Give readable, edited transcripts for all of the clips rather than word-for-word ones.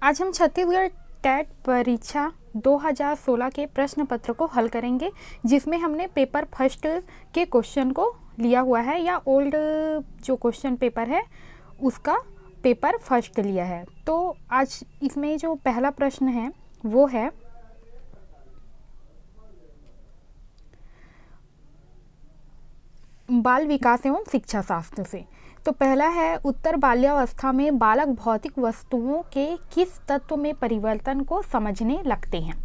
आज हम छत्तीसगढ़ टेट परीक्षा 2016 के प्रश्न पत्र को हल करेंगे, जिसमें हमने पेपर फर्स्ट के क्वेश्चन को लिया हुआ है या ओल्ड जो क्वेश्चन पेपर है उसका पेपर फर्स्ट लिया है। तो आज इसमें जो पहला प्रश्न है वो है बाल विकास एवं शिक्षा शास्त्र से। तो पहला है, उत्तर बाल्यावस्था में बालक भौतिक वस्तुओं के किस तत्व में परिवर्तन को समझने लगते हैं।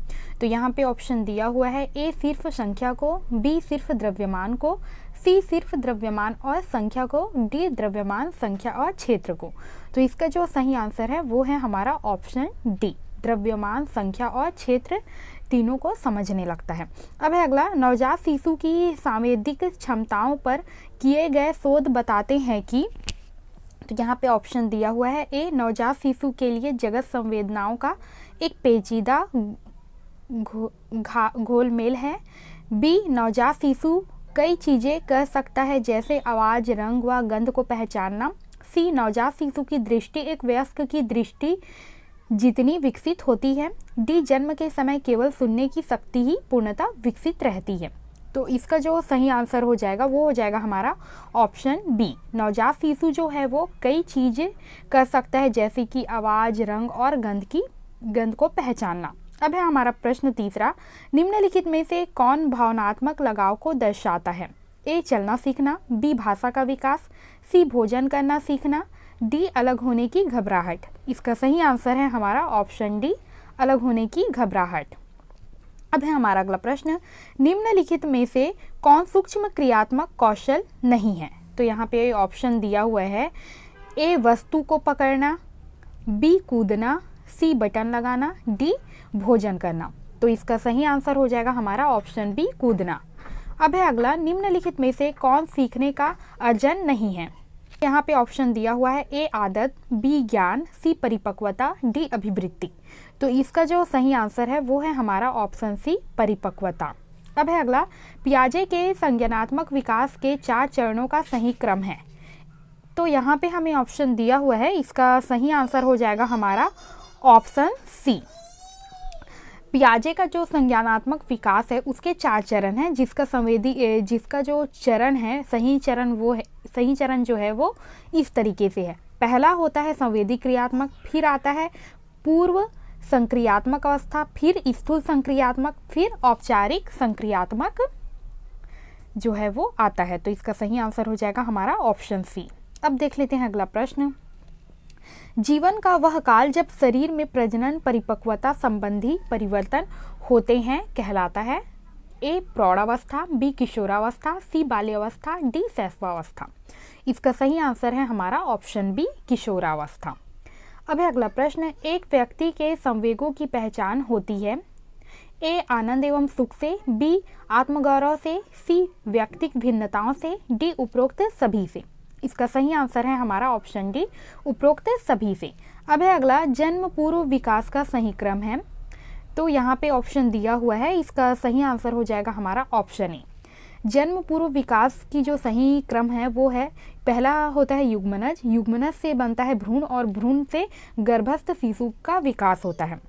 तो यहाँ पे ऑप्शन दिया हुआ है, ए सिर्फ संख्या को, बी सिर्फ द्रव्यमान को, सी सिर्फ द्रव्यमान और संख्या को, डी द्रव्यमान संख्या और क्षेत्र को। तो इसका जो सही आंसर है वो है हमारा ऑप्शन डी, द्रव्यमान संख्या और क्षेत्र तीनों को समझने लगता है। अब है अगला, नवजात शिशु की सांवेदिक क्षमताओं पर किए गए शोध बताते हैं कि। तो यहाँ पे ऑप्शन दिया हुआ है, ए नवजात शिशु के लिए जगत संवेदनाओं का एक पेचीदा घोलमेल है, बी नवजात शिशु कई चीज़ें कर सकता है जैसे आवाज़, रंग व गंध को पहचानना, सी नवजात शिशु की दृष्टि एक वयस्क की दृष्टि जितनी विकसित होती है, डी जन्म के समय केवल सुनने की शक्ति ही पूर्णतः विकसित रहती है। तो इसका जो सही आंसर हो जाएगा वो हो जाएगा हमारा ऑप्शन बी, नवजात शिशु जो है वो कई चीज़ें कर सकता है जैसे कि आवाज़, रंग और गंध को पहचानना। अब है हमारा प्रश्न तीसरा, निम्नलिखित में से कौन भावनात्मक लगाव को दर्शाता है। ए चलना सीखना, बी भाषा का विकास, सी भोजन करना सीखना, डी अलग होने की घबराहट। इसका सही आंसर है हमारा ऑप्शन डी, अलग होने की घबराहट। अब है हमारा अगला प्रश्न, निम्नलिखित में से कौन सूक्ष्म क्रियात्मक कौशल नहीं है। तो यहाँ पे ऑप्शन दिया हुआ है, ए वस्तु को पकड़ना, बी कूदना, सी बटन लगाना, डी भोजन करना। तो इसका सही आंसर हो जाएगा हमारा ऑप्शन बी, कूदना। अब है अगला, निम्नलिखित में से कौन सीखने का अर्जन नहीं है। यहाँ पे ऑप्शन दिया हुआ है, ए आदत, बी ज्ञान, सी परिपक्वता, डी अभिवृत्ति। तो इसका जो सही आंसर है वो है हमारा ऑप्शन सी, परिपक्वता। अब है अगला, पियाजे के संज्ञानात्मक विकास के 4 चरणों का सही क्रम है। तो यहाँ पे हमें ऑप्शन दिया हुआ है, इसका सही आंसर हो जाएगा हमारा ऑप्शन सी। पियाजे का जो संज्ञानात्मक विकास है उसके 4 चरण हैं, जिसका जो चरण है सही चरण जो है वो इस तरीके से है। पहला होता है संवेदी क्रियात्मक, फिर आता है पूर्व संक्रियात्मक अवस्था, फिर स्थूल संक्रियात्मक, फिर औपचारिक संक्रियात्मक जो है वो आता है। तो इसका सही आंसर हो जाएगा हमारा ऑप्शन सी। अब देख लेते हैं अगला प्रश्न, जीवन का वह काल जब शरीर में प्रजनन परिपक्वता संबंधी परिवर्तन होते हैं कहलाता है। ए प्रौढ़ावस्था, बी किशोरावस्था, सी बाल्यावस्था, डी शैशवावस्था। इसका सही आंसर है हमारा ऑप्शन बी, किशोरावस्था। अब है अगला प्रश्न, एक व्यक्ति के संवेगों की पहचान होती है। ए आनंद एवं सुख से, बी आत्मगौरव से, सी व्यक्तिक भिन्नताओं से, डी उपरोक्त सभी से। इसका सही आंसर है हमारा ऑप्शन डी, उपरोक्त सभी से। अब है अगला, जन्म पूर्व विकास का सही क्रम है। तो यहाँ पे ऑप्शन दिया हुआ है, इसका सही आंसर हो जाएगा हमारा ऑप्शन ए। जन्म पूर्व विकास की जो सही क्रम है वो है, पहला होता है युग्मनज, युग्मनज से बनता है भ्रूण और भ्रूण से गर्भस्थ शिशु का विकास होता है।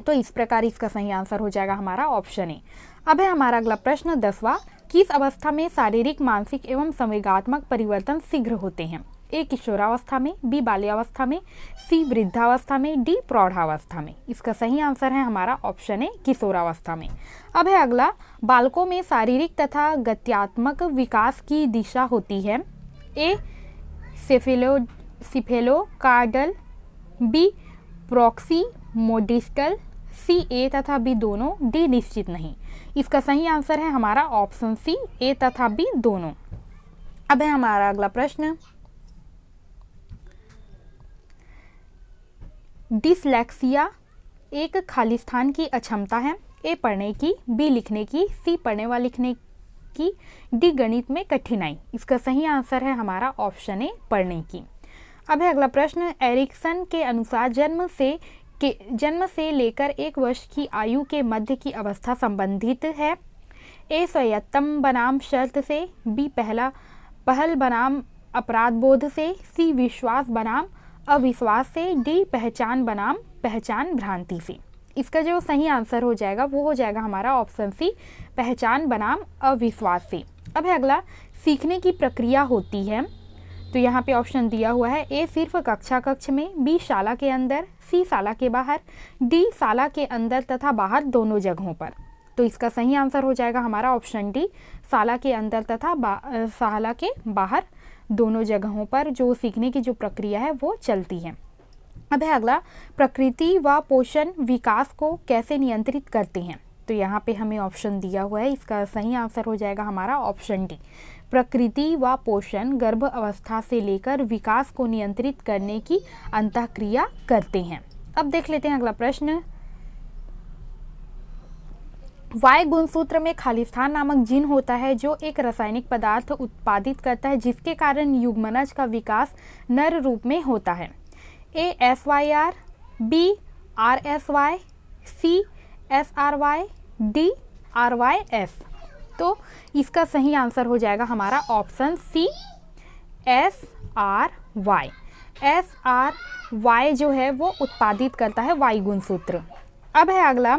तो इस प्रकार इसका सही आंसर हो जाएगा हमारा ऑप्शन ए। अब है हमारा अगला प्रश्न 10वां, किस अवस्था में शारीरिक, मानसिक एवं संवेगात्मक परिवर्तन शीघ्र होते हैं। ए किशोरावस्था में, बी बाल्यावस्था में, सी वृद्धावस्था में, डी प्रौढ़ावस्था में। इसका सही आंसर है हमारा ऑप्शन ए, किशोरावस्था में। अब है अगला, बालकों में शारीरिक तथा गत्यात्मक विकास की दिशा होती है। ए सिफेलोकार्डल, बी प्रॉक्सीमोडिस्टल, सी ए तथा बी दोनों, डी निश्चित नहीं। इसका सही आंसर है हमारा ऑप्शन सी, ए तथा बी दोनों। अब है हमारा अगला प्रश्न, डिसलेक्सिया एक खालिस्तान की अक्षमता है। ए पढ़ने की, बी लिखने की, सी पढ़ने व लिखने की, डी गणित में कठिनाई। इसका सही आंसर है हमारा ऑप्शन ए, पढ़ने की। अब है अगला प्रश्न, एरिक्सन के अनुसार जन्म से लेकर 1 वर्ष की आयु के मध्य की अवस्था संबंधित है। ए स्वायत्तम बनाम शर्त से, बी पहल बनाम अपराध बोध से, सी विश्वास बनाम अविश्वास से, डी पहचान बनाम पहचान भ्रांति से। इसका जो सही आंसर हो जाएगा वो हो जाएगा हमारा ऑप्शन सी, पहचान बनाम अविश्वास से। अब है अगला, सीखने की प्रक्रिया होती है, तो यहाँ पे ऑप्शन दिया हुआ है, ए सिर्फ कक्ष में, बी शाला के अंदर, सी शाला के बाहर, डी शाला के अंदर तथा बाहर दोनों जगहों पर। तो इसका सही आंसर हो जाएगा हमारा ऑप्शन डी, शाला के अंदर तथा शाला के बाहर दोनों जगहों पर जो सीखने की जो प्रक्रिया है वो चलती है। अब है अगला, प्रकृति व पोषण विकास को कैसे नियंत्रित करते हैं, तो यहाँ पे हमें ऑप्शन दिया हुआ है, इसका सही आंसर हो जाएगा हमारा ऑप्शन डी, प्रकृति व पोषण गर्भ अवस्था से लेकर विकास को नियंत्रित करने की अंतःक्रिया करते हैं। अब देख लेते हैं अगला प्रश्न, वाय गुणसूत्र में खालिस्तान नामक जीन होता है जो एक रासायनिक पदार्थ उत्पादित करता है जिसके कारण युग्मनज का विकास नर रूप में होता है। ए SYR, बी RSY, सी SRY, डी RYS। तो इसका सही आंसर हो जाएगा हमारा ऑप्शन सी, SRY। SRY जो है वो उत्पादित करता है वायु गुणसूत्र। अब है अगला,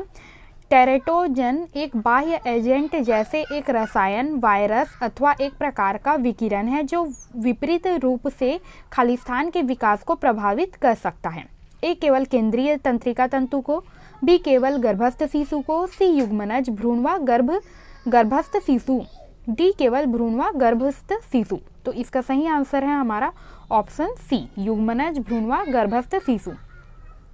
टेरेटोजन एक बाह्य एजेंट जैसे एक रसायन, वायरस अथवा एक प्रकार का विकिरण है जो विपरीत रूप से खालिस्तान के विकास को प्रभावित कर सकता है। ए केवल केंद्रीय तंत्रिका तंतु को, बी केवल गर्भस्थ शिशु को, सी युग्मनज भ्रूण व गर्भस्थ शिशु, डी केवल भ्रूण व गर्भस्थ शिशु। तो इसका सही आंसर है हमारा ऑप्शन सी, युग्मनज भ्रूण व गर्भस्थ शिशु।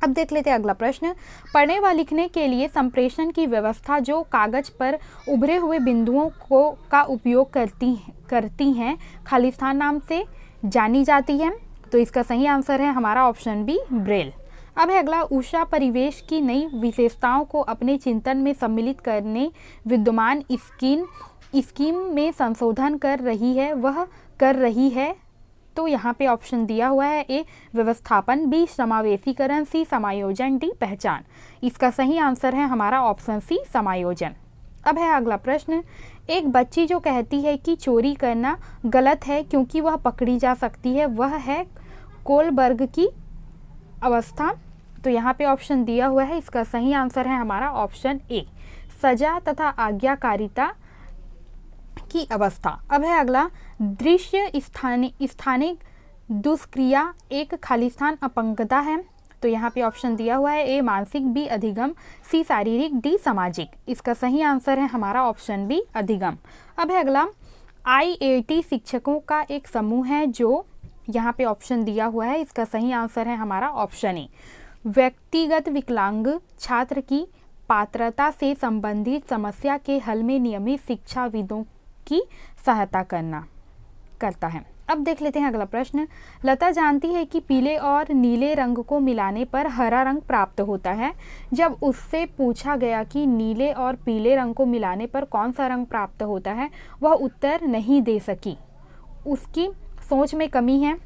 अब देख लेते हैं अगला प्रश्न, पढ़ने व लिखने के लिए संप्रेषण की व्यवस्था जो कागज पर उभरे हुए बिंदुओं को का उपयोग करती हैं खालिस्तान नाम से जानी जाती है। तो इसका सही आंसर है हमारा ऑप्शन बी, ब्रेल। अब है अगला, उषा परिवेश की नई विशेषताओं को अपने चिंतन में सम्मिलित करने विद्यमान स्कीम में संशोधन कर रही है। तो यहाँ पे ऑप्शन दिया हुआ है, ए व्यवस्थापन, बी समावेशीकरण, सी समायोजन, डी पहचान। इसका सही आंसर है हमारा ऑप्शन सी, समायोजन। अब है अगला प्रश्न, एक बच्ची जो कहती है कि चोरी करना गलत है क्योंकि वह पकड़ी जा सकती है, वह है कोलबर्ग की अवस्था। तो यहाँ पे ऑप्शन दिया हुआ है, इसका सही आंसर है हमारा ऑप्शन ए, सजा तथा आज्ञाकारिता की अवस्था। अब है अगला, दृश्य स्थानिक दुष्क्रिया एक खालिस्तान अपंगता है। तो यहाँ पे ऑप्शन दिया हुआ है, ए मानसिक, बी अधिगम, सी शारीरिक, डी सामाजिक। इसका सही आंसर है हमारा ऑप्शन बी, अधिगम। अब है अगला, IAT शिक्षकों का एक समूह है जो, यहाँ पे ऑप्शन दिया हुआ है, इसका सही आंसर है हमारा ऑप्शन ए, व्यक्तिगत विकलांग छात्र की पात्रता से संबंधित समस्या के हल में नियमित शिक्षाविदों की सहायता करता है। अब देख लेते हैं अगला प्रश्न, लता जानती है कि पीले और नीले रंग को मिलाने पर हरा रंग प्राप्त होता है। जब उससे पूछा गया कि नीले और पीले रंग को मिलाने पर कौन सा रंग प्राप्त होता है, वह उत्तर नहीं दे सकी। उसकी सोच में कमी है।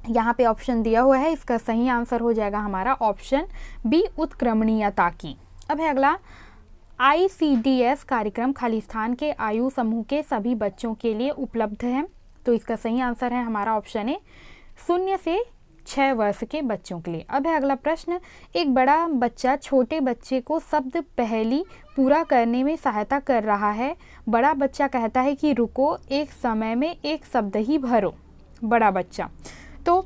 यहाँ पे ऑप्शन दिया हुआ है, इसका सही आंसर हो जाएगा हमारा ऑप्शन बी, उत्क्रमणीयता की। अब है अगला, ICDS कार्यक्रम खालिस्तान के आयु समूह के सभी बच्चों के लिए उपलब्ध है। तो इसका सही आंसर है हमारा ऑप्शन ए, 0 से 6 वर्ष के बच्चों के लिए। अब है अगला प्रश्न, एक बड़ा बच्चा छोटे बच्चे को शब्द पहेली पूरा करने में सहायता कर रहा है। बड़ा बच्चा कहता है कि रुको, एक समय में एक शब्द ही भरो। बड़ा बच्चा, तो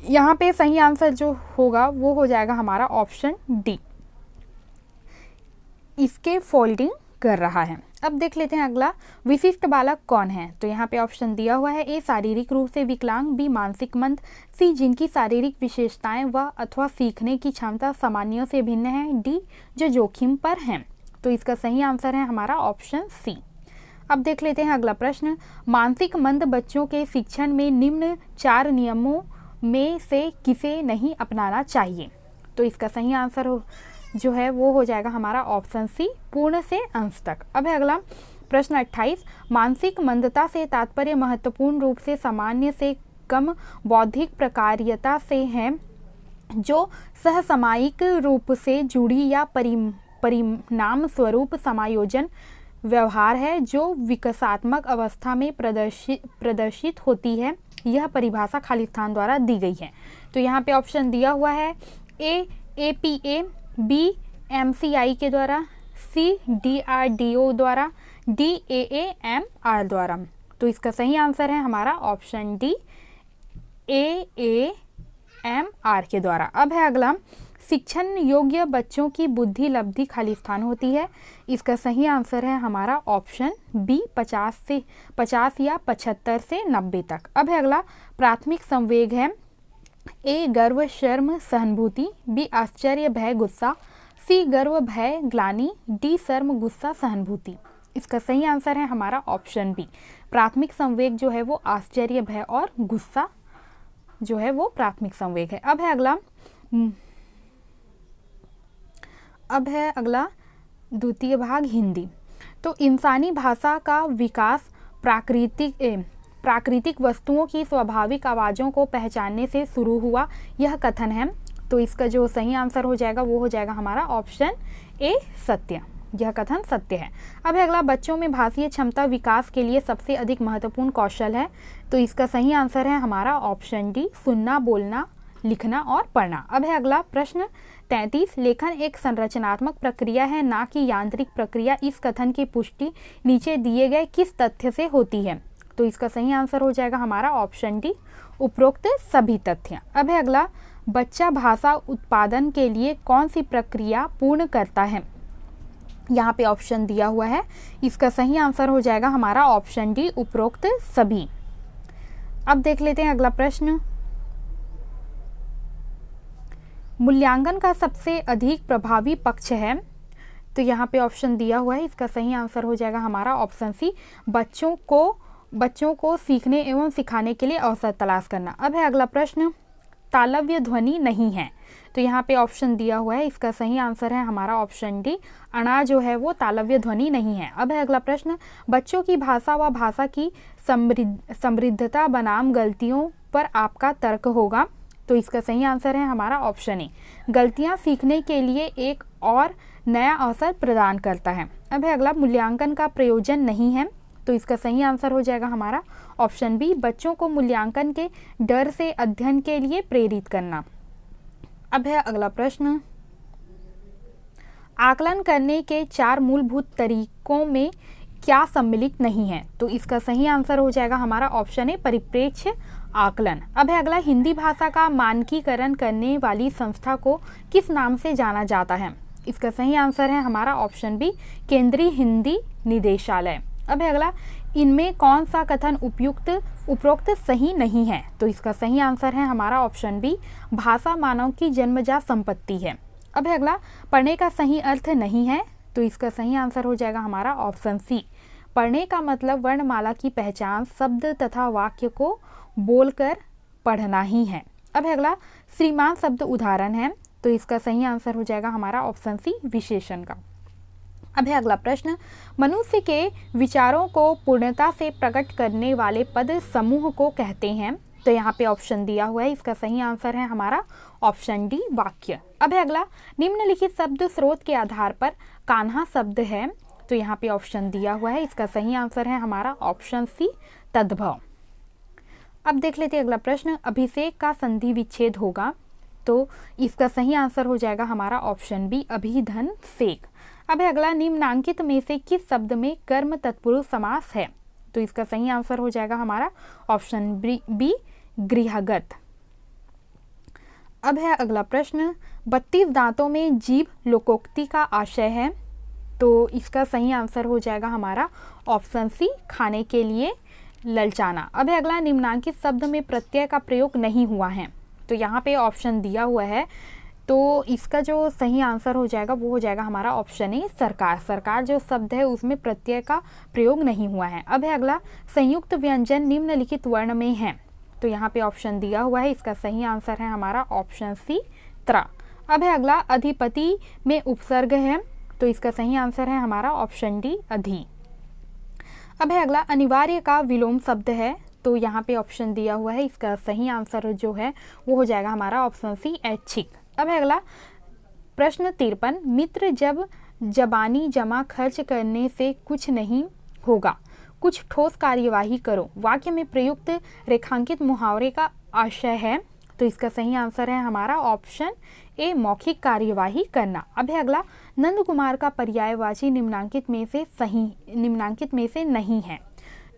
यहाँ पे सही आंसर जो होगा वो हो जाएगा हमारा ऑप्शन डी, इसके फोल्डिंग कर रहा है। अब देख लेते हैं अगला, विशिष्ट बालक कौन है। तो यहाँ पे ऑप्शन दिया हुआ है, ए शारीरिक रूप से विकलांग, बी मानसिक मंद, सी जिनकी शारीरिक विशेषताएं व अथवा सीखने की क्षमता सामान्यों से भिन्न है, डी जो जोखिम पर हैं। तो इसका सही आंसर है हमारा ऑप्शन सी। अब देख लेते हैं अगला प्रश्न, मानसिक मंद बच्चों के शिक्षण में निम्न 4 नियमों में से किसे नहीं अपनाना चाहिए। तो इसका सही आंसर जो है वो हो जाएगा हमारा ऑप्शन सी, पूर्ण से अंश तक। अब है अगला प्रश्न 28, मानसिक मंदता से तात्पर्य महत्वपूर्ण रूप से सामान्य से कम बौद्धिक प्रकार्यता से है जो सहसामायिक रूप से जुड़ी या परिणाम स्वरूप समायोजन व्यवहार है जो विकासात्मक अवस्था में प्रदर्शित होती है। यह परिभाषा खाली स्थान द्वारा दी गई है। तो यहाँ पे ऑप्शन दिया हुआ है ए APA, बी MCI के द्वारा, सी DRDO द्वारा, डी AAMR द्वारा। तो इसका सही आंसर है हमारा ऑप्शन डी AAMR के द्वारा। अब है अगला, शिक्षण योग्य बच्चों की बुद्धि लब्धि खाली स्थान होती है। इसका सही आंसर है हमारा ऑप्शन बी 50 या 75 से 90 तक। अब है अगला, प्राथमिक संवेग है ए गर्व शर्म सहानुभूति, बी आश्चर्य भय गुस्सा, सी गर्व भय ग्लानि, डी शर्म गुस्सा सहानुभूति। इसका सही आंसर है हमारा ऑप्शन बी, प्राथमिक संवेग जो है वो आश्चर्य भय और गुस्सा जो है वो प्राथमिक संवेग है। अब है अगला द्वितीय भाग हिंदी। तो इंसानी भाषा का विकास प्राकृतिक वस्तुओं की स्वाभाविक आवाज़ों को पहचानने से शुरू हुआ, यह कथन है। तो इसका जो सही आंसर हो जाएगा वो हो जाएगा हमारा ऑप्शन ए सत्य, यह कथन सत्य है। अब है अगला, बच्चों में भाषीय क्षमता विकास के लिए सबसे अधिक महत्वपूर्ण कौशल है। तो इसका सही आंसर है हमारा ऑप्शन डी, सुनना, बोलना, लिखना और पढ़ना। अब है अगला प्रश्न 33, लेखन एक संरचनात्मक प्रक्रिया है ना कि यांत्रिक प्रक्रिया। इस कथन की पुष्टि नीचे दिए गए किस तथ्य से होती है। तो इसका सही आंसर हो जाएगा हमारा ऑप्शन डी, उपरोक्त सभी तथ्य। अब है अगला, बच्चा भाषा उत्पादन के लिए कौन सी प्रक्रिया पूर्ण करता है। यहाँ पे ऑप्शन दिया हुआ है, इसका सही आंसर हो जाएगा हमारा ऑप्शन डी, उपरोक्त सभी। अब देख लेते हैं अगला प्रश्न, मूल्यांकन का सबसे अधिक प्रभावी पक्ष है। तो यहाँ पे ऑप्शन दिया हुआ है, इसका सही आंसर हो जाएगा हमारा ऑप्शन सी, बच्चों को सीखने एवं सिखाने के लिए अवसर तलाश करना। अब है अगला प्रश्न, तालव्य ध्वनि नहीं है। तो यहाँ पे ऑप्शन दिया हुआ है, इसका सही आंसर है हमारा ऑप्शन डी, अणा जो है वो तालव्य ध्वनि नहीं है। अब है अगला प्रश्न, बच्चों की भाषा व भाषा की समृद्धता बनाम गलतियों पर आपका तर्क होगा। तो इसका सही आंसर है हमारा ऑप्शन ए, गलतियाँ सीखने के लिए एक और नया अवसर प्रदान करता है। अब है अगला, मूल्यांकन का प्रयोजन नहीं है। तो इसका सही आंसर हो जाएगा हमारा ऑप्शन बी, बच्चों को मूल्यांकन के डर से अध्ययन के लिए प्रेरित करना। अब है अगला प्रश्न, आकलन करने के 4 मूलभूत तरीकों में क्या सम्मिलित नहीं है। तो इसका सही आंसर हो जाएगा हमारा ऑप्शन ए, परिप्रेक्ष्य आकलन। अब है अगला, हिंदी भाषा का मानकीकरण करने वाली संस्था को किस नाम से जाना जाता है। इसका सही आंसर है हमारा ऑप्शन बी, केंद्रीय हिंदी निदेशालय। अब है अगला, इनमें कौन सा कथन उपरोक्त सही नहीं है। तो इसका सही आंसर है हमारा ऑप्शन बी, भाषा मानव की जन्मजात संपत्ति है। अब है अगला, पढ़ने का सही अर्थ नहीं है। तो इसका सही आंसर हो जाएगा हमारा ऑप्शन सी, पढ़ने का मतलब वर्णमाला की पहचान, शब्द तथा वाक्य को बोलकर पढ़ना ही है। अब है अगला, श्रीमान शब्द उदाहरण है। तो इसका सही आंसर हो जाएगा हमारा ऑप्शन सी, विशेषण का। अब है अगला प्रश्न, मनुष्य के विचारों को पूर्णता से प्रकट करने वाले पद समूह को कहते हैं। तो यहाँ पे ऑप्शन दिया हुआ है, इसका सही आंसर है हमारा ऑप्शन डी, वाक्य। अब है अगला, निम्नलिखित शब्द स्रोत के आधार पर कान्हा शब्द है। तो यहाँ पे ऑप्शन दिया हुआ है, इसका सही आंसर है हमारा ऑप्शन सी, तद्भव। अब देख लेते हैं अगला प्रश्न, अभिषेक का संधि विच्छेद होगा। तो इसका सही आंसर हो जाएगा हमारा ऑप्शन बी, अभिधन सेक। अब है अगला, निम्नांकित में से किस शब्द में कर्म तत्पुरुष समास है। तो इसका सही आंसर हो जाएगा हमारा ऑप्शन बी, गृहगत। अब है अगला प्रश्न, 32 दांतों में जीभ लोकोक्ति का आशय है। तो इसका सही आंसर हो जाएगा हमारा ऑप्शन सी, खाने के लिए ललचाना। अब है अगला, निम्नांकित शब्द में प्रत्यय का प्रयोग नहीं हुआ है। तो यहाँ पे ऑप्शन दिया हुआ है, तो इसका जो सही आंसर हो जाएगा वो हो जाएगा हमारा ऑप्शन ए, सरकार। सरकार जो शब्द है उसमें प्रत्यय का प्रयोग नहीं हुआ है। अब है अगला, संयुक्त व्यंजन निम्नलिखित वर्ण में है। तो यहाँ पे ऑप्शन दिया हुआ है, इसका सही आंसर है हमारा ऑप्शन सी, त्र। अब है अगला, अधिपति में उपसर्ग है। तो इसका सही आंसर है हमारा ऑप्शन डी, अधि। अब है अगला, अनिवार्य का विलोम शब्द है। तो यहाँ पे ऑप्शन दिया हुआ है, इसका सही आंसर जो है वो हो जाएगा हमारा ऑप्शन सी, ऐच्छिक। अब है अगला प्रश्न 53, मित्र जब जबानी जमा खर्च करने से कुछ नहीं होगा, कुछ ठोस कार्यवाही करो। वाक्य में प्रयुक्त रेखांकित मुहावरे का आशय है। तो इसका सही आंसर है हमारा ऑप्शन ए, मौखिक कार्यवाही करना। अब है अगला, नंद कुमार का पर्यायवाची निम्नांकित में से नहीं है।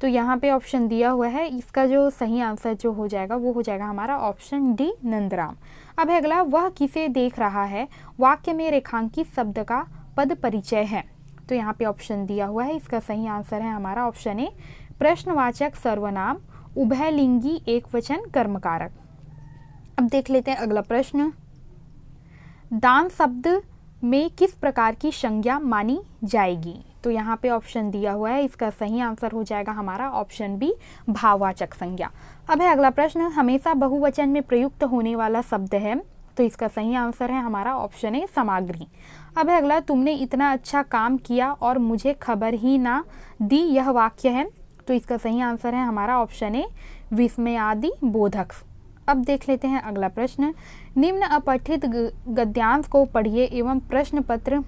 तो यहाँ पे ऑप्शन दिया हुआ है, इसका जो सही आंसर जो हो जाएगा वो हो जाएगा हमारा ऑप्शन डी, नंदराम। अब है अगला, वह किसे देख रहा है, वाक्य में रेखांकित शब्द का पद परिचय है। तो यहाँ पे ऑप्शन दिया हुआ है, इसका सही आंसर है हमारा ऑप्शन ए, प्रश्नवाचक सर्वनाम, उभयलिंगी एकवचन कर्मकारक। अब देख लेते हैं अगला प्रश्न, दान शब्द में किस प्रकार की संज्ञा मानी जाएगी। तो यहाँ पे ऑप्शन दिया हुआ है, इसका सही आंसर हो जाएगा हमारा ऑप्शन बी, भाववाचक संज्ञा। अब है अगला प्रश्न, हमेशा बहुवचन में प्रयुक्त होने वाला शब्द है। तो इसका सही आंसर है हमारा ऑप्शन ए, सामग्री। अब है अगला, तुमने इतना अच्छा काम किया और मुझे खबर ही ना दी, यह वाक्य है। तो इसका सही आंसर है हमारा ऑप्शन ए, विस्मयादि बोधक। अब देख लेते हैं अगला प्रश्न, निम्न अपठित गद्यांश को पढ़िए एवं प्रश्न पत्र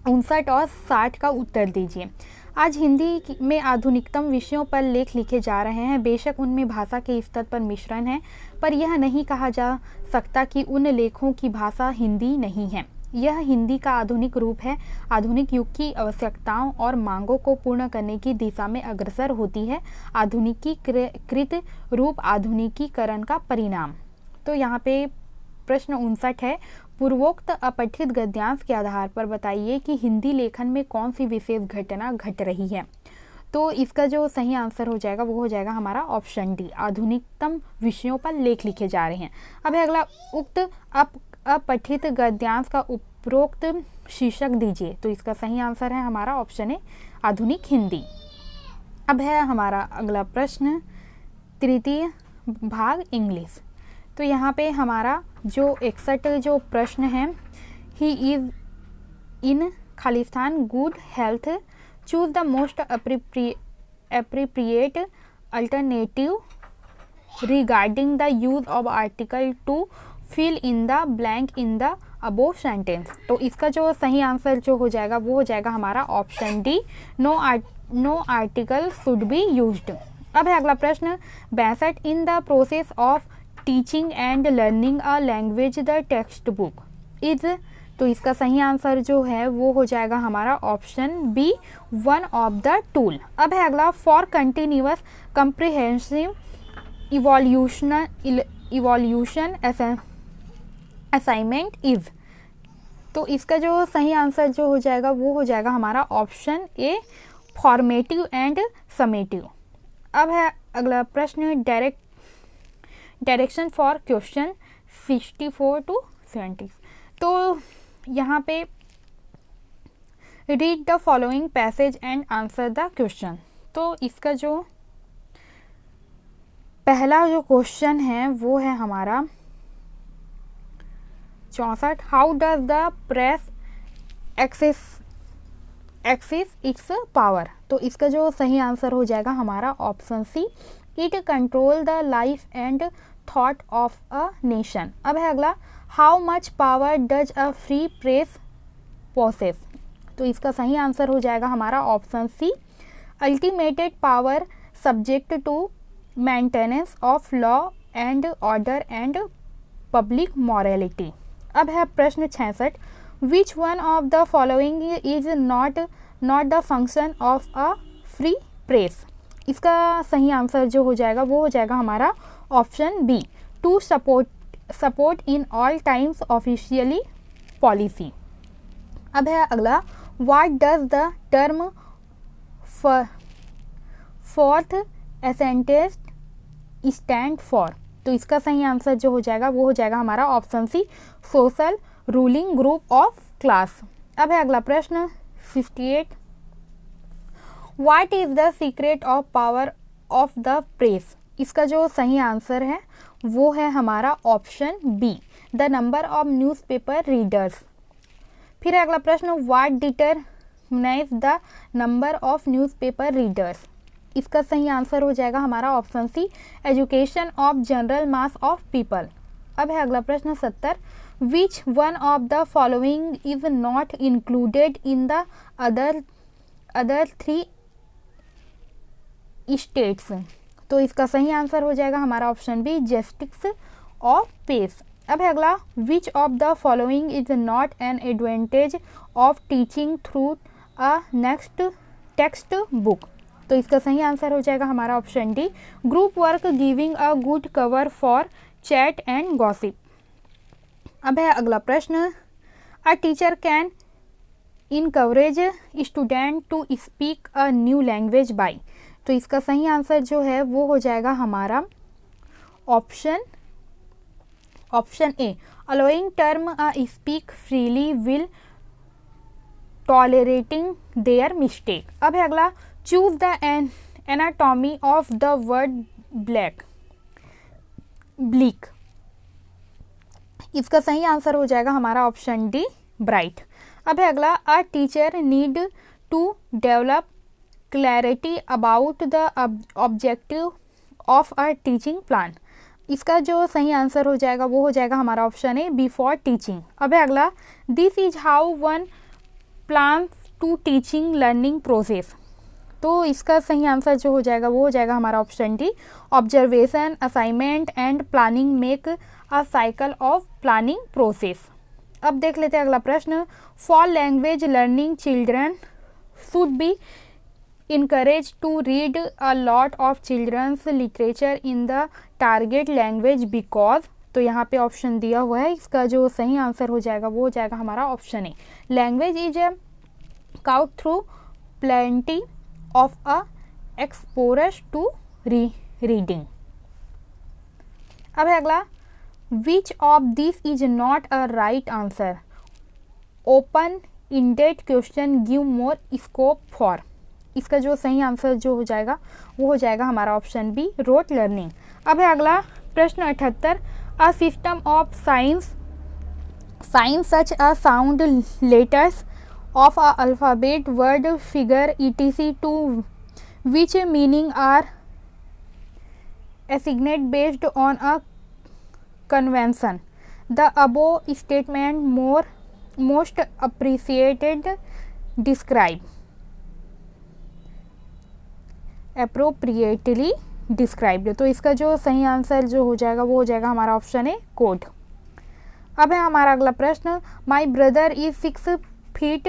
59 और 60 का उत्तर दीजिए। आज हिंदी में आधुनिकतम विषयों पर लेख लिखे जा रहे हैं। बेशक उनमें भाषा के स्तर पर मिश्रण है, पर यह नहीं कहा जा सकता कि उन लेखों की भाषा हिंदी नहीं है। यह हिंदी का आधुनिक रूप है, आधुनिक युग की आवश्यकताओं और मांगों को पूर्ण करने की दिशा में अग्रसर होती है। आधुनिकीकृत रूप आधुनिकीकरण का परिणाम। तो यहाँ पे प्रश्न 59 है, पूर्वोक्त अपठित गद्यांश के आधार पर बताइए कि हिंदी लेखन में कौन सी विशेष घटना घट रही है। तो इसका जो सही आंसर हो जाएगा वो हो जाएगा हमारा ऑप्शन डी, आधुनिकतम विषयों पर लेख लिखे जा रहे हैं। अब है अगला, उक्त अपठित गद्यांश का उपरोक्त शीर्षक दीजिए। तो इसका सही आंसर है हमारा ऑप्शन ए, आधुनिक हिंदी। अब है हमारा अगला प्रश्न, तृतीय भाग इंग्लिश। तो यहाँ पे हमारा जो 61 जो प्रश्न है, he is in Khalistan good health, choose the most appropriate alternative regarding the use of article to fill in the blank in the above sentence। तो इसका जो सही आंसर जो हो जाएगा वो हो जाएगा हमारा option D, no article should be used. अब है अगला प्रश्न, 62 in the process of teaching and learning a language the text book is. तो इसका सही आंसर जो है वो हो जाएगा हमारा option B, one of the tool. अब है अगला, for continuous comprehensive evolution assignment is. तो इसका जो सही आंसर जो हो जाएगा वो हो जाएगा हमारा option A, formative and summative. अब है अगला प्रश्न, डायरेक्शन फॉर क्वेश्चन 64 to 70। तो यहाँ पे read the following passage and answer the question. तो इसका जो पहला जो क्वेश्चन है वो है हमारा 64, how does the press access its power. तो इसका जो सही आंसर हो जाएगा हमारा option C, it control the life and thought of a nation. अब है अगला, how much power does a free press possess. तो इसका सही आंसर हो जाएगा हमारा option C, unlimited power subject to maintenance of law and order and public morality. अब है प्रश्न 66, which one of the following is not the function of a free press. इसका सही आंसर जो हो जाएगा वो हो जाएगा हमारा option B, to support in all times officially policy. अब है अगला, what does the term fourth एसेंटेंस स्टैंड फॉर। तो इसका सही आंसर जो हो जाएगा वो हो जाएगा हमारा option C, social ruling group of class. अब है अगला प्रश्न 68, what is the secret of power of the press. इसका जो सही आंसर है वो है हमारा option B, the number of newspaper readers. फिर अगला प्रश्न, what determines the number of newspaper readers. इसका सही आंसर हो जाएगा हमारा option C, education of general mass of people. अब है अगला प्रश्न 70, विच one of the following is not included in the other 3 states. तो इसका सही आंसर हो जाएगा हमारा ऑप्शन बी, जस्टिस और पेस। अब है अगला, which of the following is not an advantage of teaching through a next text book. तो इसका सही आंसर हो जाएगा हमारा option D, group work giving a good cover for chat and gossip. अब है अगला प्रश्न, a teacher can encourage student to speak a new language by. तो इसका सही आंसर जो है वो हो जाएगा हमारा option A, allowing term a speak freely will tolerating their mistake. अब है अगला, choose the anatomy of the word bleak. इसका सही आंसर हो जाएगा हमारा ऑप्शन डी, ब्राइट। अब है अगला, a teacher need to develop clarity about the objective of a teaching plan. इसका जो सही आंसर हो जाएगा वो हो जाएगा हमारा ऑप्शन ए, बिफोर टीचिंग। अब है अगला, this is how one plan to teaching learning process. तो इसका सही आंसर जो हो जाएगा वो हो जाएगा हमारा option D, observation, assignment and planning make a cycle of planning process. अब देख लेते हैं अगला प्रश्न, for language learning children should be encouraged to read a lot of children's literature in the target language because। तो यहाँ पे option दिया हुआ है, इसका जो सही आंसर हो जाएगा वो हो जाएगा हमारा option A, language is a caught through plenty of a exposure to reading. अब है अगला, which of this is not a right answer, open ended question give more scope for. इसका जो सही आंसर जो हो जाएगा वो हो जाएगा हमारा ऑप्शन बी, रोट लर्निंग। अब है अगला प्रश्न 78, a system of signs such a sound letters of a alphabet word figure etc to which meaning are assigned based on a convention, the above statement most appreciated describe appropriately described. तो इसका जो सही answer जो हो जाएगा वो हो जाएगा हमारा ऑप्शन ए, कोड। अब है हमारा अगला प्रश्न, my brother is 6 feet,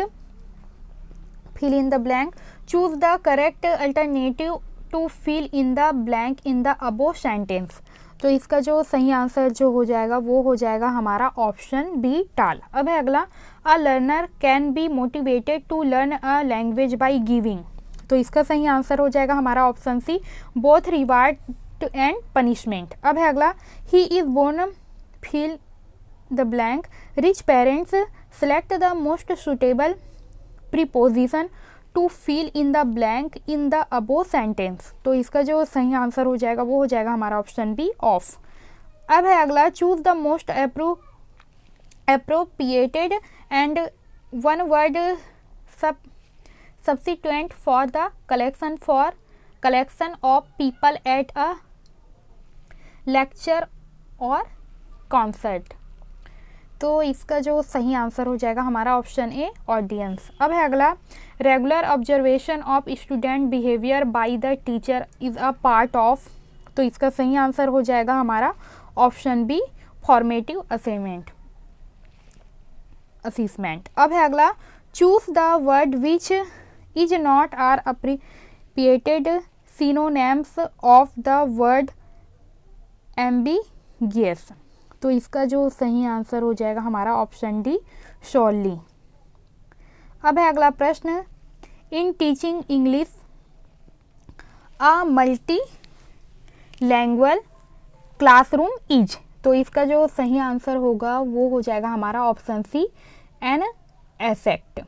fill in the blank, choose the correct alternative to fill in the blank in the above sentence. तो इसका जो सही आंसर जो हो जाएगा वो हो जाएगा हमारा ऑप्शन बी, टाल। अब है अगला, a learner can be motivated to learn a language by giving. तो इसका सही आंसर हो जाएगा हमारा option C, both reward and punishment. अब है अगला, he is born, fill the blank, rich parents select the most suitable preposition to fill in the blank in the above sentence. तो इसका जो सही आंसर हो जाएगा वो हो जाएगा हमारा ऑप्शन बी, ऑफ। अब है अगला, choose the most appropriated and one word substituent for the collection of people at a lecture or concert। तो इसका जो सही आंसर हो जाएगा हमारा ऑप्शन ए, ऑडियंस। अब है अगला, regular observation of student behaviour by the teacher is a part of. तो इसका सही आंसर हो जाएगा हमारा ऑप्शन बी, फॉर्मेटिव असेसमेंट। अब है अगला, choose the word which is not are appropriated synonyms of the word ambiguous. तो इसका जो सही आंसर हो जाएगा हमारा ऑप्शन डी, श्योरली। अब है अगला प्रश्न, in teaching English a multi language classroom is. तो इसका जो सही आंसर होगा वो हो जाएगा हमारा ऑप्शन सी, एन एसेट।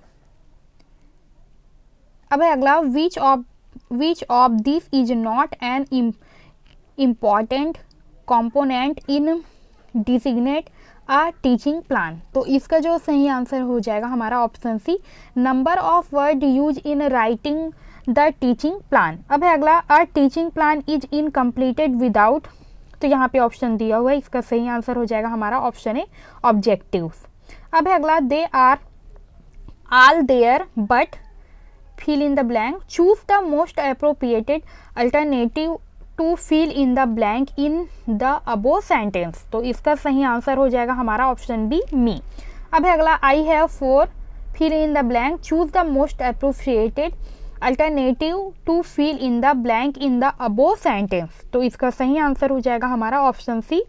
अब है अगला, which of this is not an important component in designate a teaching plan. तो इसका जो सही आंसर हो जाएगा हमारा option C, number of word use in writing the teaching plan. अब है अगला, a teaching plan is incompleted without तो यहाँ पे ऑप्शन दिया हुआ है, इसका सही आंसर हो जाएगा हमारा ऑप्शन ए ऑब्जेक्टिव्स। अब है अगला, they are all there but fill in the blank, choose the most appropriate alternative to fill in the blank in the above sentence। तो इसका सही आंसर हो जाएगा हमारा ऑप्शन बी मी। अब है अगला, I have four fill in the blank, choose the most appropriate alternative to fill in the blank in the above sentence। तो इसका सही आंसर हो जाएगा हमारा option C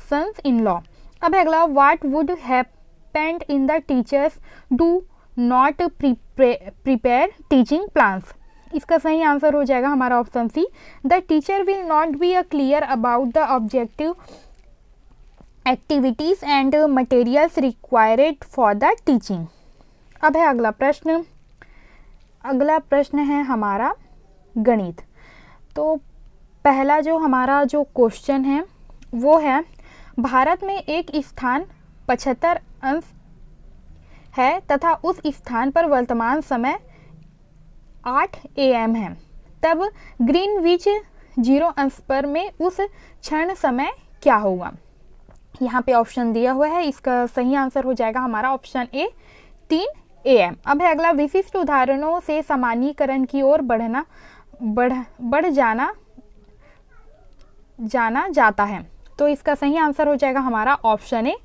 sons in law. अब है अगला, what would happen in the teachers do not prepare teaching plans. इसका सही आंसर हो जाएगा हमारा option C, the teacher will not be a clear about the objective activities and materials required for the teaching. अब है अगला प्रश्न, अगला प्रश्न है हमारा गणित। तो पहला जो हमारा जो क्वेश्चन है वो है, भारत में एक स्थान 75 अंश है तथा उस स्थान पर वर्तमान समय 8 AM है, तब ग्रीनविच 0 अंश पर में उस क्षण समय क्या होगा। यहाँ पे ऑप्शन दिया हुआ है, इसका सही आंसर हो जाएगा हमारा ऑप्शन ए 3 AM। अब है अगला, विशिष्ट उदाहरणों से सामान्यीकरण की ओर बढ़ जाना जाता है। तो इसका सही आंसर हो जाएगा हमारा ऑप्शन ए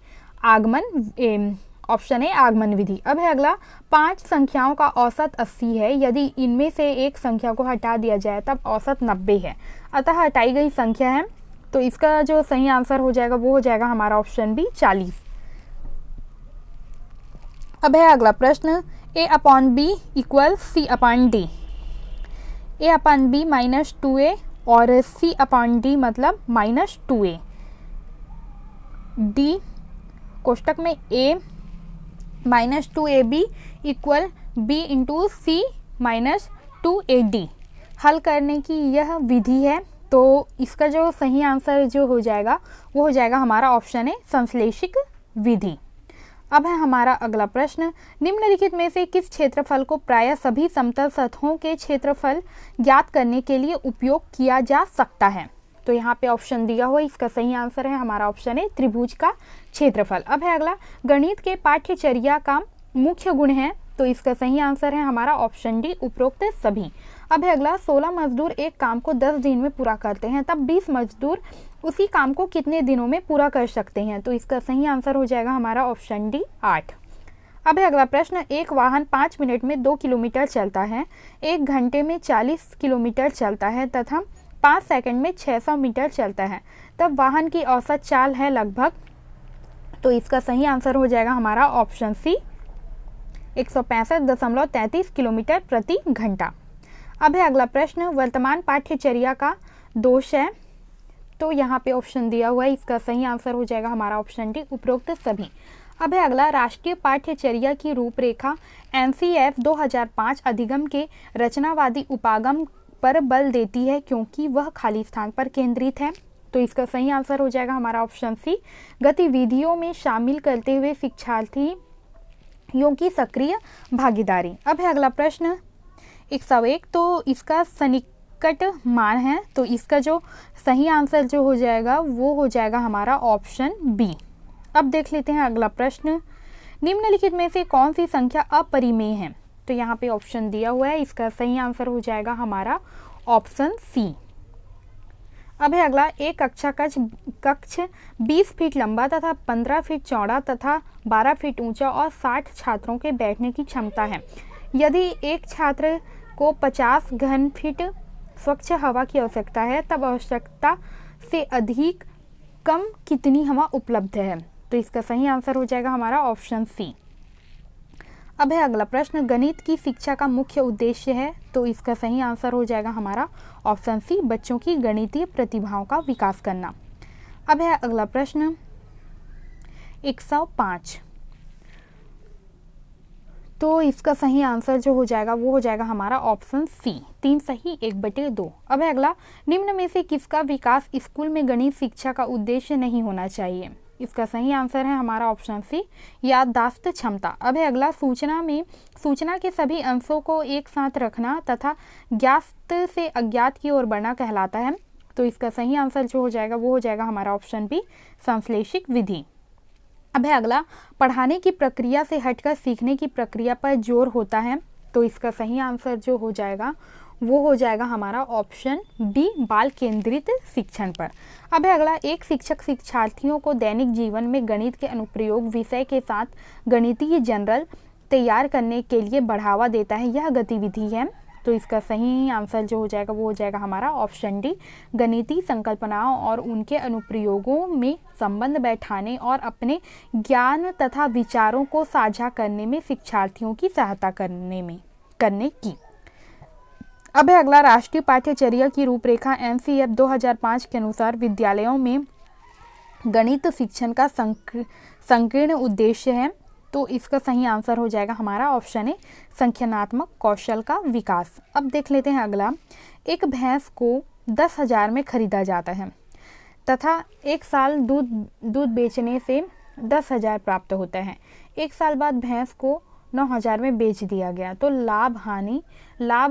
आगमन विधि। अब है अगला, 5 संख्याओं का औसत 80 है, यदि इनमें से एक संख्या को हटा दिया जाए तब औसत 90 है, अतः हटाई गई संख्या है। तो इसका जो सही आंसर हो जाएगा वो हो जाएगा हमारा ऑप्शन बी 40। अब है अगला प्रश्न, A/B = C/D, A/B -2A और C/D मतलब -2A। डी कोष्टक में A -2AB = B × C -2AD हल करने की यह विधि है। तो इसका जो सही आंसर जो हो जाएगा वो हो जाएगा हमारा ऑप्शन ए संश्लेषिक विधि। अब है हमारा अगला प्रश्न, निम्नलिखित में से किस क्षेत्रफल को प्रायः सभी समतल सतहों के क्षेत्रफल ज्ञात करने के लिए उपयोग किया जा सकता है। तो यहाँ पे ऑप्शन दिया हुआ है, इसका सही आंसर है हमारा ऑप्शन ए त्रिभुज का क्षेत्रफल। अब है अगला, गणित के पाठ्यचर्या का मुख्य गुण है। तो इसका सही आंसर है हमारा ऑप्शन डी उपरोक्त सभी। अब है अगला, 16 मजदूर एक काम को 10 दिन में पूरा करते हैं, तब 20 मजदूर उसी काम को कितने दिनों में पूरा कर सकते हैं। तो इसका सही आंसर हो जाएगा हमारा ऑप्शन डी 8। अब है अगला प्रश्न, एक वाहन 5 मिनट में 2 किलोमीटर चलता है, 1 घंटे में 40 किलोमीटर चलता है तथा 5 सेकंड में 600 मीटर चलता है, तब वाहन की औसत चाल है लगभग। तो इसका सही आंसर हो जाएगा हमारा ऑप्शन सी 165.33 किलोमीटर प्रति घंटा। अब है अगला प्रश्न, वर्तमान पाठ्यचर्या का दोष है। तो यहाँ पे ऑप्शन दिया हुआ है, इसका सही आंसर हो जाएगा हमारा ऑप्शन डी उपरोक्त सभी। अब है अगला, राष्ट्रीय पाठ्यचर्या की रूपरेखा NCF 2005 अधिगम के रचनावादी उपागम पर बल देती है क्योंकि वह खाली स्थान पर केंद्रित है। तो इसका सही आंसर हो जाएगा हमारा ऑप्शन सी गतिविधियों में शामिल करते हुए शिक्षार्थियों की सक्रिय भागीदारी। अब है अगला प्रश्न 101, तो इसका सन्निकट मान है। तो इसका जो सही आंसर जो हो जाएगा वो हो जाएगा हमारा ऑप्शन बी। अब देख लेते हैं अगला प्रश्न, निम्नलिखित में से कौन सी संख्या अपरिमेय है। तो यहाँ पे ऑप्शन दिया हुआ है, इसका सही आंसर हो जाएगा हमारा ऑप्शन सी। अब है अगला, एक कक्ष 20 फीट लंबा तथा 15 फीट चौड़ा तथा 12 फीट ऊंचा और 60 छात्रों के बैठने की क्षमता है। यदि एक छात्र को 50 घन फीट स्वच्छ हवा की आवश्यकता है, तब आवश्यकता से अधिक कम कितनी हवा उपलब्ध है। तो इसका सही आंसर हो जाएगा हमारा ऑप्शन सी। अब है अगला प्रश्न, गणित की शिक्षा का मुख्य उद्देश्य है। तो इसका सही आंसर हो जाएगा हमारा ऑप्शन सी बच्चों की गणितीय प्रतिभाओं का विकास करना। अब है अगला प्रश्न 105, तो इसका सही आंसर जो हो जाएगा वो हो जाएगा हमारा ऑप्शन सी 3 सही 1/2। अब है अगला, निम्न में से किसका विकास स्कूल में गणित शिक्षा का उद्देश्य नहीं होना चाहिए। इसका सही आंसर है हमारा ऑप्शन सी याददाश्त क्षमता। अब है अगला, सूचना के सभी अंशों को एक साथ रखना तथा ज्ञात से अज्ञात की ओर बढ़ना कहलाता है। तो इसका सही आंसर जो हो जाएगा वो हो जाएगा हमारा ऑप्शन बी, संश्लेषिक विधि। अब है अगला, पढ़ाने की प्रक्रिया से हटकर सीखने की प्रक्रिया पर जोर होता है। तो इसका सही आंसर जो हो जाएगा वो हो जाएगा हमारा ऑप्शन बी, बाल केंद्रित शिक्षण पर। अब है अगला, एक शिक्षक शिक्षार्थियों को दैनिक जीवन में गणित के अनुप्रयोग विषय के साथ गणितीय जनरल तैयार करने के लिए बढ़ावा देता है, यह गतिविधि है। तो इसका सही आंसर जो हो जाएगा वो हो जाएगा हमारा ऑप्शन डी, गणितीय संकल्पनाओं और उनके अनुप्रयोगों में संबंध बैठाने और अपने ज्ञान तथा विचारों को साझा करने में शिक्षार्थियों की सहायता करने की। अब है अगला, राष्ट्रीय पाठ्यचर्या की रूपरेखा एनसीईआरटी 2005 के अनुसार विद्यालयों में गणित शिक्षण का संकीर्ण उद्देश्य है। तो इसका सही आंसर हो जाएगा हमारा ऑप्शन ए, संख्यात्मक कौशल का विकास। अब देख लेते हैं अगला, एक भैंस को 10,000 में खरीदा जाता है तथा एक साल दूध बेचने से 10,000 प्राप्त होता है। एक साल बाद भैंस को 9,000 में बेच दिया गया, तो लाभ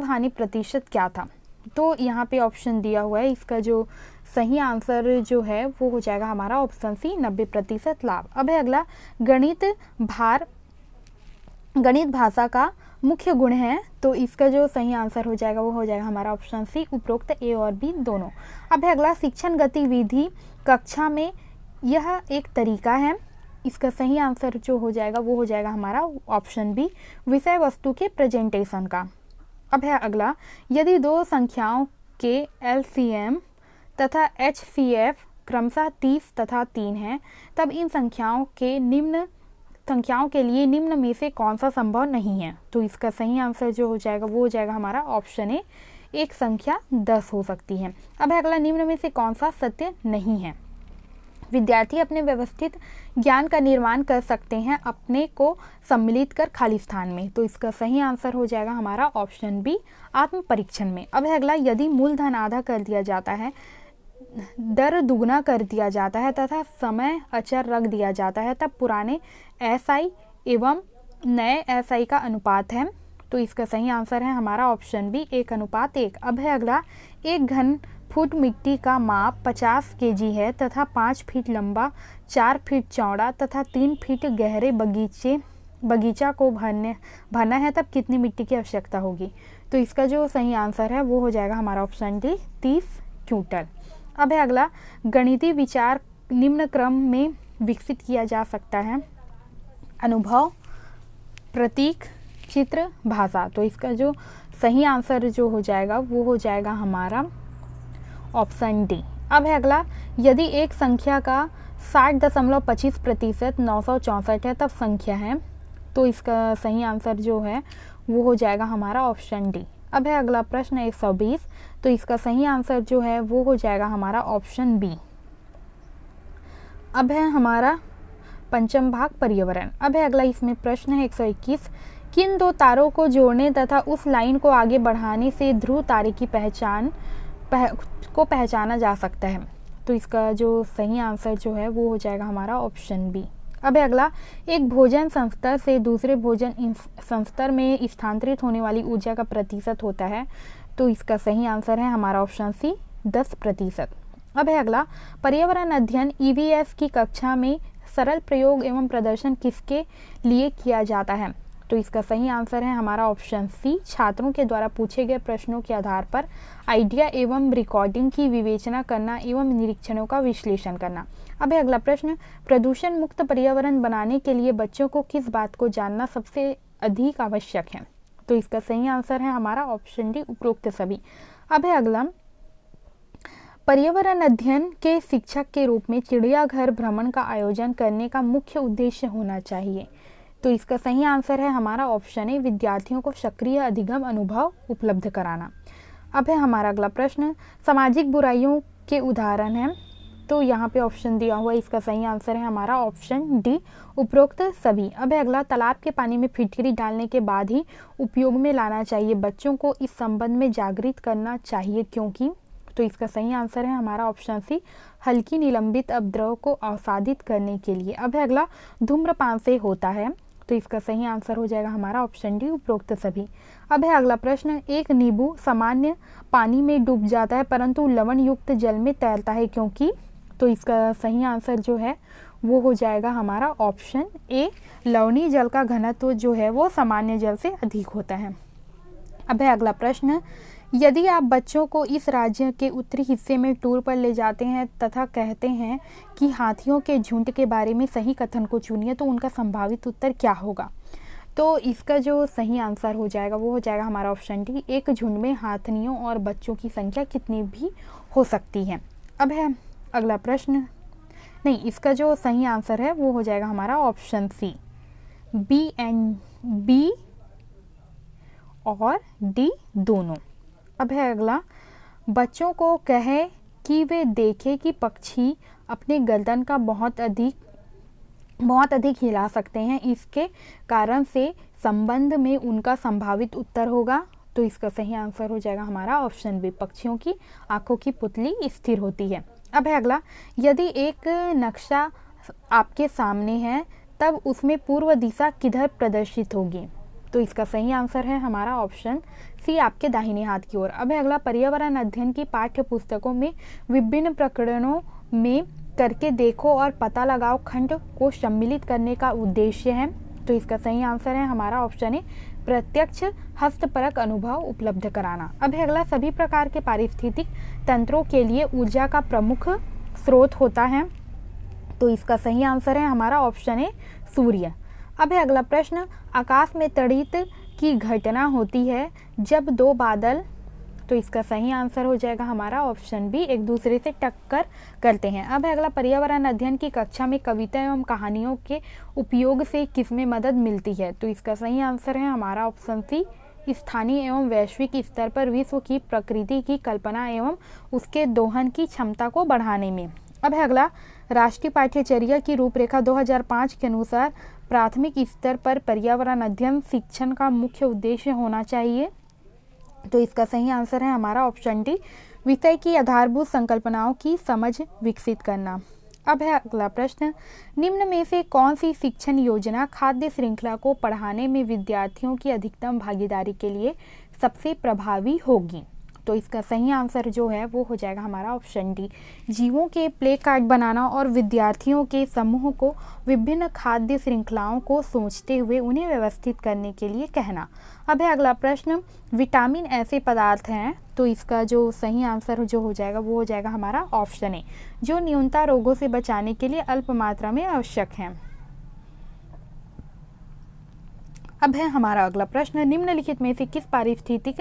हानि प्रतिशत क्या था? तो यहाँ पे ऑप्शन दिया हुआ है, इसका जो सही आंसर जो है वो हो जाएगा हमारा ऑप्शन सी, 90% लाभ। अब है अगला, गणित भाषा का मुख्य गुण है। तो इसका जो सही आंसर हो जाएगा वो हो जाएगा हमारा ऑप्शन सी, उपरोक्त ए और बी दोनों। अब है अगला, शिक्षण गतिविधि कक्षा में यह एक तरीका है। इसका सही आंसर जो हो जाएगा वो हो जाएगा हमारा ऑप्शन बी, विषय वस्तु के प्रेजेंटेशन का। अब है अगला, यदि दो संख्याओं के एलसीएम तथा एचसीएफ क्रमशः 30 तथा 3 है, तब इन संख्याओं के लिए निम्न में से कौन सा संभव नहीं है? तो इसका सही आंसर जो हो जाएगा वो हो जाएगा हमारा ऑप्शन ए, एक संख्या 10 हो सकती है। अब है अगला, निम्न में से कौन सा सत्य नहीं है? विद्यार्थी अपने व्यवस्थित ज्ञान का निर्माण कर सकते हैं अपने को सम्मिलित कर खाली स्थान में। तो इसका सही आंसर हो जाएगा हमारा ऑप्शन बी, आत्म परीक्षण में। अब है अगला, यदि मूलधन आधा कर दिया जाता है, दर दुगना कर दिया जाता है तथा समय अचर रख दिया जाता है, तब पुराने एसआई एवं नए एसआई का अनुपात है। तो इसका सही आंसर है हमारा ऑप्शन बी, 1:1। अब है अगला, एक घन फुट मिट्टी का माप 50 केजी है तथा 5 फीट लंबा, 4 फीट चौड़ा तथा 3 फीट गहरे बगीचा को भरना है, तब कितनी मिट्टी की आवश्यकता होगी? तो इसका जो सही आंसर है वो हो जाएगा हमारा ऑप्शन डी, 30 क्विंटल। अब है अगला, गणितीय विचार निम्न क्रम में विकसित किया जा सकता है, अनुभव, प्रतीक, चित्र, भाषा। तो इसका जो सही आंसर जो हो जाएगा वो हो जाएगा हमारा ऑप्शन डी। अब है अगला, यदि एक संख्या का 60.25% 964 है, तब संख्या है। तो इसका सही आंसर जो है वो हो जाएगा हमारा ऑप्शन डी। अब है अगला प्रश्न 120। तो इसका सही आंसर जो है वो हो जाएगा हमारा ऑप्शन बी। अब है हमारा पंचम भाग पर्यावरण। अब है अगला, इसमें प्रश्न है 121, किन दो तारों को जोड़ने तथा उस लाइन को आगे बढ़ाने से ध्रुव तारे की पहचाना जा सकता है? तो इसका जो सही आंसर जो है वो हो जाएगा हमारा ऑप्शन बी। अब है अगला, एक भोजन संस्तर से दूसरे भोजन संस्तर में स्थानांतरित होने वाली ऊर्जा का प्रतिशत होता है। तो इसका सही आंसर है हमारा ऑप्शन सी, 10%। अब है अगला, पर्यावरण अध्ययन ईवीएस की कक्षा में सरल प्रयोग एवं प्रदर्शन किसके लिए किया जाता है? तो इसका सही आंसर है हमारा ऑप्शन सी, छात्रों के द्वारा पूछे गए प्रश्नों के आधार पर आइडिया एवं रिकॉर्डिंग की विवेचना करना एवं निरीक्षणों का विश्लेषण करना। अब है अगला प्रश्न, प्रदूषण मुक्त पर्यावरण बनाने के लिए बच्चों को किस बात को जानना सबसे अधिक आवश्यक है? तो इसका सही आंसर है हमारा ऑप्शन डी, उपरोक्त सभी। अब है अगला, पर्यावरण अध्ययन के शिक्षक के रूप में चिड़ियाघर भ्रमण का आयोजन करने का मुख्य उद्देश्य होना चाहिए। तो इसका सही आंसर है हमारा ऑप्शन ए, विद्यार्थियों को सक्रिय अधिगम अनुभव उपलब्ध कराना। अब है हमारा अगला प्रश्न, सामाजिक बुराइयों के उदाहरण हैं। तो यहाँ पे ऑप्शन दिया हुआ है, इसका सही आंसर है हमारा ऑप्शन डी, उपरोक्त सभी। अब है अगला, तालाब के पानी में फिटकरी डालने के बाद ही उपयोग में लाना चाहिए, बच्चों को इस संबंध में जागृत करना चाहिए क्योंकि? तो इसका सही आंसर है हमारा ऑप्शन सी, हल्की निलंबित अपद्रव को अवसादित करने के लिए। अब है अगला, धूम्रपान से होता है। तो इसका सही आंसर हो जाएगा हमारा ऑप्शन डी, उपरोक्त सभी। अब है अगला प्रश्न, एक नींबू सामान्य पानी में डूब जाता है परंतु लवण युक्त जल में तैरता है क्योंकि, तो इसका सही आंसर जो है वो हो जाएगा हमारा ऑप्शन ए, लवणीय जल का घनत्व जो है वो सामान्य जल से अधिक होता है। अब है अगला प्रश्न, यदि आप बच्चों को इस राज्य के उत्तरी हिस्से में टूर पर ले जाते हैं तथा कहते हैं कि हाथियों के झुंड के बारे में सही कथन को चुनिए तो उनका संभावित उत्तर क्या होगा? तो इसका जो सही आंसर हो जाएगा वो हो जाएगा हमारा ऑप्शन डी, एक झुंड में हाथियों और बच्चों की संख्या कितनी भी हो सकती है। अब है अगला प्रश्न, नहीं, इसका जो सही आंसर है वो हो जाएगा हमारा ऑप्शन सी, बी और डी दोनों। अब है अगला, बच्चों को कहे कि वे देखें कि पक्षी अपने गर्दन का बहुत अधिक हिला सकते हैं, इसके कारण से संबंध में उनका संभावित उत्तर होगा। तो इसका सही आंसर हो जाएगा हमारा ऑप्शन बी, पक्षियों की आंखों की पुतली स्थिर होती है। अब है अगला, यदि एक नक्शा आपके सामने है तब उसमें पूर्व दिशा किधर प्रदर्शित होगी? तो इसका सही आंसर है हमारा ऑप्शन सी, आपके दाहिने हाथ की ओर। अब है अगला, पर्यावरण अध्ययन की पाठ्य पुस्तकों में विभिन्न प्रकरणों में करके देखो और पता लगाओ खंड को सम्मिलित करने का उद्देश्य है। तो इसका सही आंसर है हमारा ऑप्शन ए, प्रत्यक्ष हस्तपरक अनुभव उपलब्ध कराना। अब है अगला, सभी प्रकार के पारिस्थितिक तंत्रों के लिए ऊर्जा का प्रमुख स्रोत होता है। तो इसका सही आंसर है हमारा ऑप्शन ए, सूर्य। अब है अगला प्रश्न, आकाश में तड़ित की घटना होती है जब दो बादल, तो इसका सही आंसर हो जाएगा हमारा ऑप्शन बी, एक दूसरे से टक्कर करते हैं। अब है अगला, पर्यावरण अध्ययन की कक्षा में कविता एवं कहानियों के उपयोग से किसमें मदद मिलती है? तो इसका सही आंसर है हमारा ऑप्शन सी, स्थानीय एवं वैश्विक स्तर पर विश्व की प्रकृति की कल्पना एवं उसके दोहन की क्षमता को बढ़ाने में। अब है अगला, राष्ट्रीय पाठ्यचर्या की रूपरेखा 2005 के अनुसार प्राथमिक स्तर पर पर्यावरण अध्ययन शिक्षण का मुख्य उद्देश्य होना चाहिए। तो इसका सही आंसर है हमारा ऑप्शन डी, विषय की आधारभूत संकल्पनाओं की समझ विकसित करना। अब है अगला प्रश्न, निम्न में से कौन सी शिक्षण योजना खाद्य श्रृंखला को पढ़ाने में विद्यार्थियों की अधिकतम भागीदारी के लिए सबसे प्रभावी होगी? तो इसका सही आंसर जो है वो हो जाएगा हमारा ऑप्शन डी, जीवों के प्ले कार्ड बनाना और विद्यार्थियों के समूह को विभिन्न खाद्य श्रृंखलाओं को सोचते हुए उन्हें व्यवस्थित करने के लिए कहना। अब है अगला प्रश्न, विटामिन ऐसे पदार्थ हैं, तो इसका जो सही आंसर जो हो जाएगा वो हो जाएगा हमारा ऑप्शन ए, जो न्यूनता रोगों से बचाने के लिए अल्प मात्रा में आवश्यक हैं। अब है हमारा अगला प्रश्न, निम्नलिखित में से किस पारिस्थितिक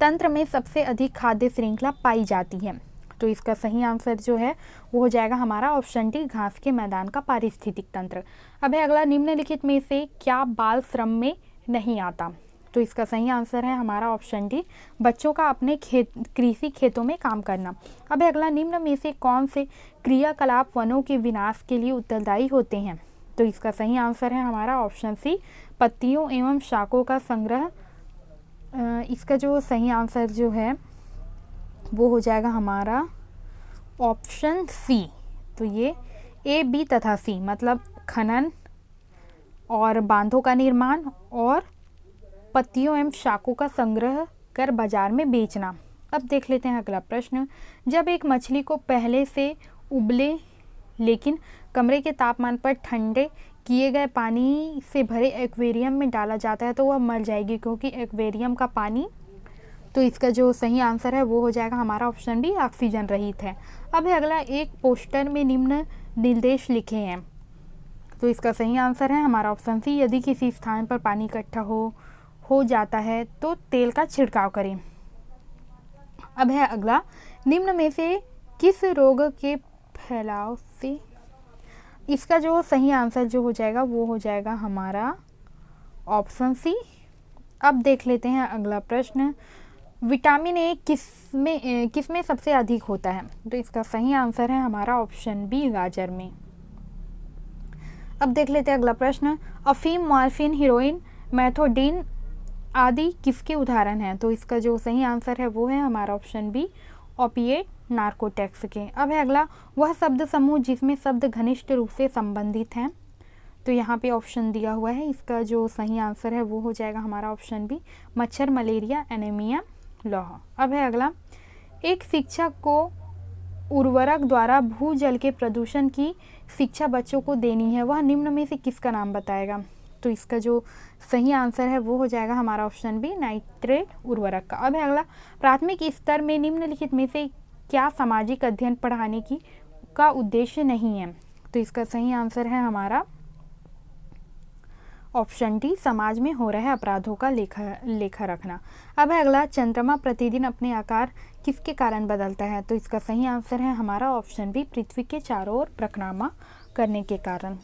तंत्र में सबसे अधिक खाद्य श्रृंखला पाई जाती है? तो इसका सही आंसर जो है वो हो जाएगा हमारा ऑप्शन डी, घास के मैदान का पारिस्थितिक तंत्र। अब है अगला, निम्नलिखित में से क्या बाल श्रम में नहीं आता? तो इसका सही आंसर है हमारा ऑप्शन डी, बच्चों का अपने कृषि खेतों में काम करना। अब है अगला, निम्न में से कौन से क्रियाकलाप वनों के विनाश के लिए उत्तरदायी होते हैं? तो इसका सही आंसर है हमारा ऑप्शन सी, पत्तियों एवं शाखों का संग्रह। इसका जो सही आंसर जो है वो हो जाएगा हमारा ऑप्शन सी। तो ये ए, बी तथा सी, मतलब खनन और बांधों का निर्माण और पत्तियों एवं शाखों का संग्रह कर बाजार में बेचना। अब देख लेते हैं अगला प्रश्न, जब एक मछली को पहले से उबले लेकिन कमरे के तापमान पर ठंडे किए गए पानी से भरे एक्वेरियम में डाला जाता है तो वह मर जाएगी क्योंकि एक्वेरियम का पानी, तो इसका जो सही आंसर है वो हो जाएगा हमारा ऑप्शन बी, ऑक्सीजन रहित है। अब है अगला, एक पोस्टर में निम्न निर्देश लिखे हैं, तो इसका सही आंसर है हमारा ऑप्शन सी, यदि किसी स्थान पर पानी इकट्ठा हो जाता है तो तेल का छिड़काव करें। अब है अगला, निम्न में से किस रोग के फैलाव से, इसका जो सही आंसर जो हो जाएगा वो हो जाएगा हमारा ऑप्शन सी। अब देख लेते हैं अगला प्रश्न, विटामिन ए किसमें सबसे अधिक होता है? तो इसका सही आंसर है हमारा ऑप्शन बी, गाजर में। अब देख लेते हैं अगला प्रश्न, अफीम, मॉर्फिन, हेरोइन, मेथोडीन आदि किसके उदाहरण हैं? तो इसका जो सही आंसर है वो है हमारा ऑप्शन बी, ओपिएट नार्कोटिक्स के। अब है अगला, वह शब्द समूह जिसमें शब्द घनिष्ठ रूप से संबंधित हैं। तो यहाँ पे ऑप्शन दिया हुआ है, इसका जो सही आंसर है वो हो जाएगा हमारा ऑप्शन बी, मच्छर, मलेरिया, एनीमिया, लौह। अब है अगला, एक शिक्षक को उर्वरक द्वारा भूजल के प्रदूषण की शिक्षा बच्चों को देनी है, वह निम्न में से किसका नाम बताएगा। तो इसका जो सही आंसर है वो हो जाएगा हमारा ऑप्शन बी, नाइट्रेट उर्वरक का। अब है अगला, प्राथमिक स्तर में निम्नलिखित में से क्या सामाजिक अध्ययन पढ़ाने की का उद्देश्य नहीं है। तो इसका सही आंसर है हमारा ऑप्शन डी, समाज में हो रहे अपराधों का लेखा रखना। अब है अगला, चंद्रमा प्रतिदिन अपने आकार किसके कारण बदलता है। तो इसका सही आंसर है हमारा ऑप्शन बी, पृथ्वी के चारों ओर परिक्रमा करने के कारण।